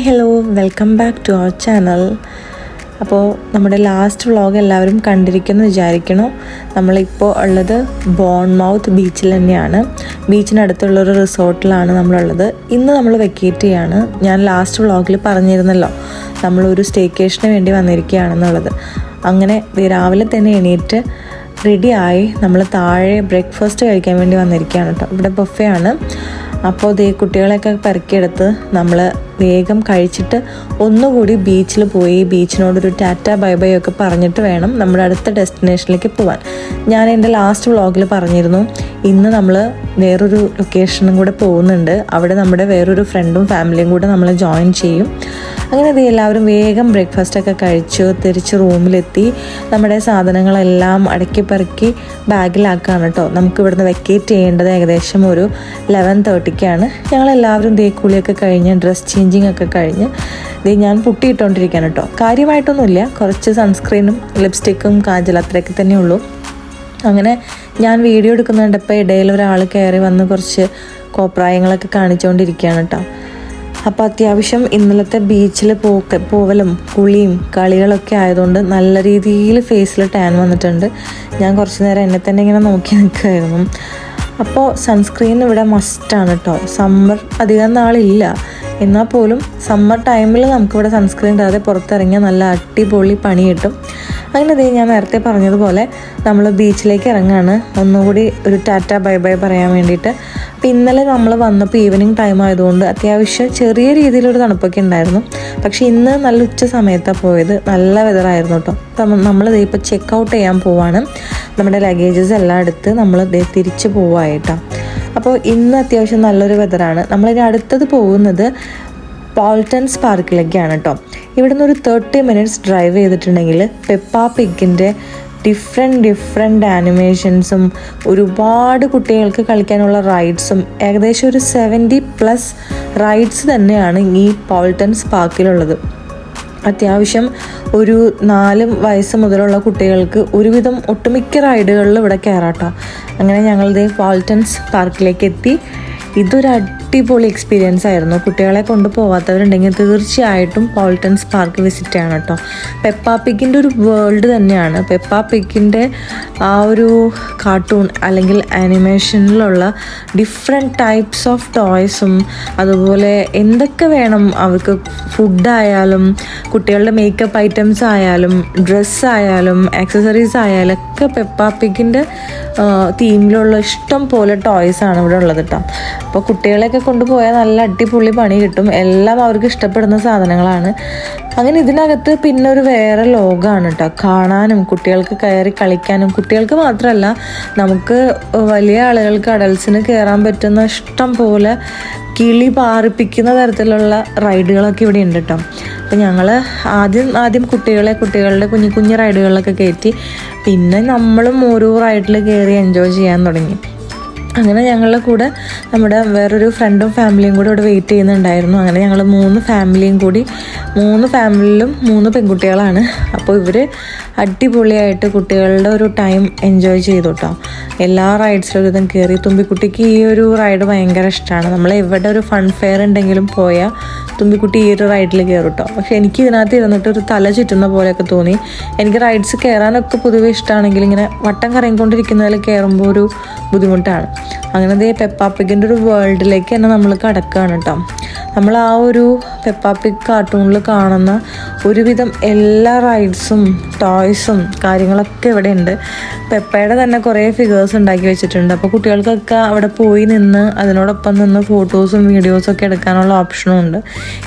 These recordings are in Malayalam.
Hello welcome back to our channel. അപ്പോൾ നമ്മുടെ ലാസ്റ്റ് വ്ളോഗ് എല്ലാവരും കണ്ടിരിക്കുമെന്ന് വിചാരിക്കണു. നമ്മളിപ്പോൾ ഉള്ളത് ബോൺമൗത്ത് ബീച്ചിൽ തന്നെയാണ്. ബീച്ചിനടുത്തുള്ളൊരു റിസോർട്ടിലാണ് നമ്മളുള്ളത്. ഇന്ന് നമ്മൾ വെക്കേറ്റ് ചെയ്യാണ്. ഞാൻ ലാസ്റ്റ് വ്ളോഗിൽ പറഞ്ഞിരുന്നല്ലോ നമ്മളൊരു സ്റ്റേക്കേഷന് വേണ്ടി വന്നിരിക്കുകയാണെന്നുള്ളത്. അങ്ങനെ രാവിലെ തന്നെ എണീറ്റ് റെഡിയായി നമ്മൾ താഴെ ബ്രേക്ക്ഫാസ്റ്റ് കഴിക്കാൻ വേണ്ടി വന്നിരിക്കുകയാണ് കേട്ടോ. ഇവിടെ ബൊഫേ ആണ്. അപ്പോൾ കുട്ടികളെയൊക്കെ പെറുക്കിയെടുത്ത് നമ്മൾ വേഗം കഴിച്ചിട്ട് ഒന്നുകൂടി ബീച്ചിൽ പോയി ബീച്ചിനോടൊരു ടാറ്റ ബൈ ബൈ ഒക്കെ പറഞ്ഞിട്ട് വേണം നമ്മുടെ അടുത്ത ഡെസ്റ്റിനേഷനിലേക്ക് പോകാൻ. ഞാൻ എൻ്റെ ലാസ്റ്റ് വ്ളോഗിൽ പറഞ്ഞിരുന്നു ഇന്ന് നമ്മൾ വേറൊരു ലൊക്കേഷനും കൂടെ പോകുന്നുണ്ട്. അവിടെ നമ്മുടെ വേറൊരു ഫ്രണ്ടും ഫാമിലിയും കൂടെ നമ്മൾ ജോയിൻ ചെയ്യും. അങ്ങനെ എല്ലാവരും വേഗം ബ്രേക്ക്ഫാസ്റ്റൊക്കെ കഴിച്ചു തിരിച്ച് റൂമിലെത്തി നമ്മുടെ സാധനങ്ങളെല്ലാം അടക്കി പെറുക്കി ബാഗിലാക്കുകയാണ് കേട്ടോ. നമുക്ക് ഇവിടുന്ന് വെക്കേറ്റ് ചെയ്യേണ്ടത് ഏകദേശം ഒരു 11:30ക്കാണ്. ഞങ്ങളെല്ലാവരും കുളിയൊക്കെ കഴിഞ്ഞ് ഡ്രസ് ചേഞ്ചിങ് ഒക്കെ കഴിഞ്ഞ് ഞാൻ പുട്ടിയിട്ടുകൊണ്ടിരിക്കുകയാണ് കേട്ടോ. കാര്യമായിട്ടൊന്നുമില്ല, കുറച്ച് സൺസ്ക്രീനും ലിപ്സ്റ്റിക്കും കാജൽ അത്രയൊക്കെ തന്നെ ഉള്ളൂ. അങ്ങനെ ഞാൻ വീഡിയോ എടുക്കുന്നുണ്ടപ്പോൾ ഇടയിൽ ഒരാൾ കയറി വന്ന് കുറച്ച് കോപ്രായങ്ങളൊക്കെ കാണിച്ചുകൊണ്ടിരിക്കുകയാണ് കേട്ടോ. അപ്പോൾ അത്യാവശ്യം ഇന്നലത്തെ ബീച്ചിൽ പോവലും കുളിയും കളികളൊക്കെ ആയതുകൊണ്ട് നല്ല രീതിയിൽ ഫേസിൽ ടാൻ വന്നിട്ടുണ്ട്. ഞാൻ കുറച്ച് നേരം എന്നെ തന്നെ ഇങ്ങനെ നോക്കി നിൽക്കുമായിരുന്നു. അപ്പോൾ സൺസ്ക്രീൻ ഇവിടെ മസ്റ്റാണ് കേട്ടോ. സമ്മർ അധികം നാളില്ല, എന്നാൽ പോലും സമ്മർ ടൈമിൽ നമുക്കിവിടെ സൺസ്ക്രീൻ ഇടാതെ പുറത്തിറങ്ങിയാൽ നല്ല അടിപൊളി പണി കിട്ടും. അങ്ങനെ ഞാൻ നേരത്തെ പറഞ്ഞതുപോലെ നമ്മൾ ബീച്ചിലേക്ക് ഇറങ്ങാണ് ഒന്നുകൂടി ഒരു ടാറ്റ ബൈ ബൈ പറയാൻ വേണ്ടിയിട്ട്. അപ്പോൾ ഇന്നലെ നമ്മൾ വന്നപ്പോൾ ഈവനിങ് ടൈം ആയതുകൊണ്ട് അത്യാവശ്യം ചെറിയ രീതിയിലൊരു തണുപ്പൊക്കെ ഉണ്ടായിരുന്നു. പക്ഷേ ഇന്ന് നല്ല ഉച്ച സമയത്താണ് പോയത്. നല്ല വെതറായിരുന്നു കേട്ടോ. നമ്മൾ ഇപ്പോൾ ചെക്ക് ഔട്ട് ചെയ്യാൻ പോവാണ്. നമ്മുടെ ലഗേജസ് എല്ലാം എടുത്ത് നമ്മൾ തിരിച്ച് പോവായിട്ടാണ്. അപ്പോൾ ഇന്ന് അത്യാവശ്യം നല്ലൊരു വെതറാണ്. നമ്മളിനി അടുത്തത് പോകുന്നത് പോൾട്ടൻസ് പാർക്കിലേക്കാണ് കേട്ടോ. ഇവിടെ നിന്ന് ഒരു 30 മിനിറ്റ്സ് ഡ്രൈവ് ചെയ്തിട്ടുണ്ടെങ്കിൽ പെപ്പാ പിഗിൻ്റെ ഡിഫറെൻറ്റ് ആനിമേഷൻസും ഒരുപാട് കുട്ടികൾക്ക് കളിക്കാനുള്ള റൈഡ്സും ഏകദേശം ഒരു 70+ റൈഡ്സ് തന്നെയാണ് ഈ പോൾട്ടൻസ് പാർക്കിലുള്ളത്. അത്യാവശ്യം ഒരു 4 വയസ്സ് മുതലുള്ള കുട്ടികൾക്ക് ഒരുവിധം ഒട്ടുമിക്ക റൈഡുകളിൽ ഇവിടെ കയറാട്ടോ. അങ്ങനെ ഞങ്ങൾ പോൾട്ടൻസ് പാർക്കിലേക്ക് എത്തി. ഇതൊരു അടിപൊളി എക്സ്പീരിയൻസ് ആയിരുന്നു. കുട്ടികളെ കൊണ്ട് പോകാത്തവരുണ്ടെങ്കിൽ തീർച്ചയായിട്ടും പോൾട്ടൻസ് പാർക്ക് വിസിറ്റ് ചെയ്യണം കേട്ടോ. പെപ്പാ പിഗിൻ്റെ ഒരു വേൾഡ് തന്നെയാണ്. പെപ്പാ പിഗിൻ്റെ ആ ഒരു കാർട്ടൂൺ അല്ലെങ്കിൽ ആനിമേഷനിലുള്ള ഡിഫറെൻറ്റ് ടൈപ്സ് ഓഫ് ടോയ്സും അതുപോലെ എന്തൊക്കെ വേണം അവർക്ക്, ഫുഡായാലും കുട്ടികളുടെ മേക്കപ്പ് ഐറ്റംസ് ആയാലും ഡ്രസ്സായാലും ആക്സസറീസ് ആയാലും ഒക്കെ പെപ്പാ പിഗിൻ്റെ തീമിലുള്ള ഇഷ്ടം പോലെ ടോയ്സാണ് ഇവിടെ ഉള്ളത് കേട്ടോ. അപ്പോൾ കുട്ടികളെയൊക്കെ കൊണ്ടുപോയാൽ നല്ല അടിപൊളി പണി കിട്ടും. എല്ലാം അവർക്ക് ഇഷ്ടപ്പെടുന്ന സാധനങ്ങളാണ്. അങ്ങനെ ഇതിനകത്ത് പിന്നെ ഒരു വേറെ ലോകമാണ് കേട്ടോ. കാണാനും കുട്ടികൾക്ക് കയറി കളിക്കാനും, കുട്ടികൾക്ക് മാത്രമല്ല നമുക്ക് വലിയ ആളുകൾക്ക് അഡൽസിന് കയറാൻ പറ്റുന്ന ഇഷ്ടം പോലെ കിളി പാറിപ്പിക്കുന്ന തരത്തിലുള്ള റൈഡുകളൊക്കെ ഇവിടെ ഉണ്ട് കേട്ടോ. അപ്പോൾ ഞങ്ങൾ ആദ്യം കുട്ടികളുടെ കുഞ്ഞു റൈഡുകളിലൊക്കെ കയറ്റി, പിന്നെ നമ്മളും ഓരോ റൈഡിൽ കയറി എൻജോയ് ചെയ്യാൻ തുടങ്ങി. അങ്ങനെ ഞങ്ങളുടെ കൂടെ നമ്മുടെ വേറൊരു ഫ്രണ്ടും ഫാമിലിയും കൂടെ ഇവിടെ വെയിറ്റ് ചെയ്യുന്നുണ്ടായിരുന്നു. അങ്ങനെ ഞങ്ങൾ 3 ഫാമിലിയും കൂടി, 3 ഫാമിലിയിലും 3 പെൺകുട്ടികളാണ്. അപ്പോൾ ഇവർ അടിപൊളിയായിട്ട് കുട്ടികളുടെ ഒരു ടൈം എൻജോയ് ചെയ്തു കേട്ടോ. എല്ലാ റൈഡ്സിലും ഇതും കയറി. തുമ്പിക്കുട്ടിക്ക് ഈ ഒരു റൈഡ് ഭയങ്കര ഇഷ്ടമാണ്. നമ്മൾ എവിടെ ഒരു ഫൺ ഫെയർ ഉണ്ടെങ്കിലും പോയാൽ തുമ്പിക്കുട്ടി ഈ ഒരു റൈഡിൽ കയറും കേട്ടോ. പക്ഷേ എനിക്ക് ഇതിനകത്ത് ഇരുന്നിട്ട് ഒരു തല ചുറ്റുന്ന പോലെയൊക്കെ തോന്നി. എനിക്ക് റൈഡ്സ് കയറാനൊക്കെ പൊതുവെ ഇഷ്ടമാണെങ്കിൽ ഇങ്ങനെ വട്ടം കറങ്ങിക്കൊണ്ടിരിക്കുന്നതിൽ കയറുമ്പോൾ ഒരു ബുദ്ധിമുട്ടാണ്. അങ്ങനെ പെപ്പാ പിഗിൻ്റെ ഒരു വേൾഡിലേക്ക് തന്നെ നമ്മൾ കടക്കുകയാണ് കേട്ടോ. നമ്മൾ ആ ഒരു പെപ്പാ പിഗ് കാർട്ടൂണിൽ കാണുന്ന ഒരുവിധം എല്ലാ റൈഡ്സും ടോയ്സും കാര്യങ്ങളൊക്കെ ഇവിടെ ഉണ്ട്. പെപ്പയുടെ തന്നെ കുറേ ഫിഗേഴ്സ് ഉണ്ടാക്കി വെച്ചിട്ടുണ്ട്. അപ്പോൾ കുട്ടികൾക്കൊക്കെ അവിടെ പോയി നിന്ന് അതിനോടൊപ്പം നിന്ന് ഫോട്ടോസും വീഡിയോസൊക്കെ എടുക്കാനുള്ള ഓപ്ഷനും ഉണ്ട്.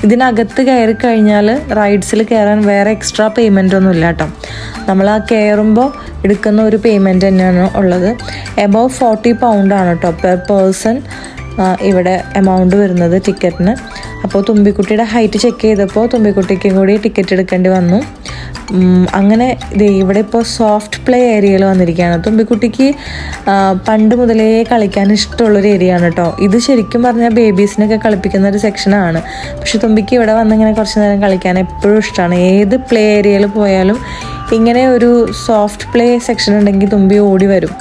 ഇതിനകത്ത് കയറി കഴിഞ്ഞാൽ റൈഡ്സിൽ കയറാൻ വേറെ എക്സ്ട്രാ പേയ്മെൻ്റ് ഒന്നും ഇല്ല കേട്ടോ. നമ്മൾ ആ കയറുമ്പോൾ എടുക്കുന്ന ഒരു പേയ്മെൻറ്റ് തന്നെയാണ് ഉള്ളത്. എബവ് 40 പൗണ്ടാണ് കേട്ടോ പെർ പേഴ്സൺ ഇവിടെ എമൗണ്ട് വരുന്നത് ടിക്കറ്റിന്. അപ്പോൾ തുമ്പിക്കുട്ടിയുടെ ഹൈറ്റ് ചെക്ക് ചെയ്തപ്പോൾ തുമ്പിക്കുട്ടിക്കും കൂടി ടിക്കറ്റ് എടുക്കേണ്ടി വന്നു. അങ്ങനെ ഇവിടെ ഇപ്പോൾ സോഫ്റ്റ് പ്ലേ ഏരിയയിൽ വന്നിരിക്കുകയാണ്. തുമ്പിക്കുട്ടിക്ക് പണ്ട് മുതലേ കളിക്കാൻ ഇഷ്ടമുള്ളൊരു ഏരിയ ആണ് കേട്ടോ. ഇത് ശരിക്കും പറഞ്ഞാൽ ബേബീസിനൊക്കെ കളിപ്പിക്കുന്ന ഒരു സെക്ഷനാണ്. പക്ഷെ തുമ്പിക്ക് ഇവിടെ വന്നിങ്ങനെ കുറച്ച് നേരം കളിക്കാൻ എപ്പോഴും ഇഷ്ടമാണ്. ഏത് പ്ലേ ഏരിയയിൽ പോയാലും ഇങ്ങനെ ഒരു സോഫ്റ്റ് പ്ലേ സെക്ഷൻ ഉണ്ടെങ്കിൽ തുമ്പി ഓടി വരും.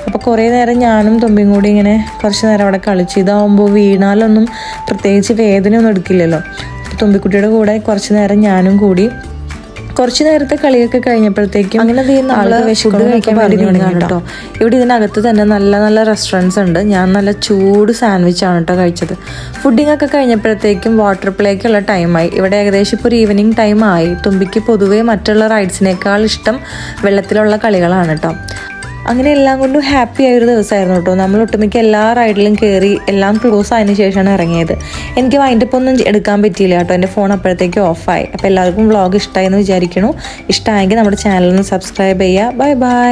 അപ്പോൾ കുറേ നേരം ഞാനും തുമ്പിയും കൂടി ഇങ്ങനെ കുറച്ച് നേരം അവിടെ കളിച്ചു. ഇതാവുമ്പോൾ വീണാലൊന്നും പ്രത്യേകിച്ച് വേദനയൊന്നും എടുക്കില്ലല്ലോ. തുമ്പിക്കുട്ടിയുടെ കൂടെ കുറച്ച് നേരം ഞാനും കൂടി. കുറച്ച് നേരത്തെ കളിയൊക്കെ കഴിഞ്ഞപ്പോഴത്തേക്കും അങ്ങനെ ഫുഡ് കഴിക്കാൻ വേണ്ടി കേട്ടോ. ഇവിടെ ഇതിനകത്ത് തന്നെ നല്ല നല്ല റെസ്റ്റോറൻറ്റ്സ് ഉണ്ട്. ഞാൻ നല്ല ചൂട് സാൻഡ്വിച്ചാണ് കേട്ടോ കഴിച്ചത്. ഫുഡിങ് ഒക്കെ കഴിഞ്ഞപ്പോഴത്തേക്കും വാട്ടർ പ്ലേക്കുള്ള ടൈമായി. ഇവിടെ ഏകദേശം ഇപ്പോൾ ഒരു ഈവനിങ് ടൈം ആയി. തുമ്പിക്ക് പൊതുവേ മറ്റുള്ള റൈഡ്സിനേക്കാൾ ഇഷ്ടം വെള്ളത്തിലുള്ള കളികളാണ് കേട്ടോ. അങ്ങനെ എല്ലാം കൊണ്ടും ഹാപ്പി ആയൊരു ദിവസമായിരുന്നു കേട്ടോ. നമ്മൾ ഒട്ടുമിക്ക എല്ലാ റൈഡിലും കയറി എല്ലാം ക്ലോസ് ആയതിനു ശേഷമാണ് ഇറങ്ങിയത്. എനിക്ക് വൈൻഡപ്പ് ഒന്നും എടുക്കാൻ പറ്റിയില്ല കേട്ടോ. എൻ്റെ ഫോൺ അപ്പോഴത്തേക്ക് ഓഫായി. അപ്പോൾ എല്ലാവർക്കും വ്ളോഗ് ഇഷ്ടമായി എന്ന് വിചാരിക്കണു. ഇഷ്ടമായെങ്കിൽ നമ്മുടെ ചാനലിന് സബ്സ്ക്രൈബ് ചെയ്യുക. Bye bye.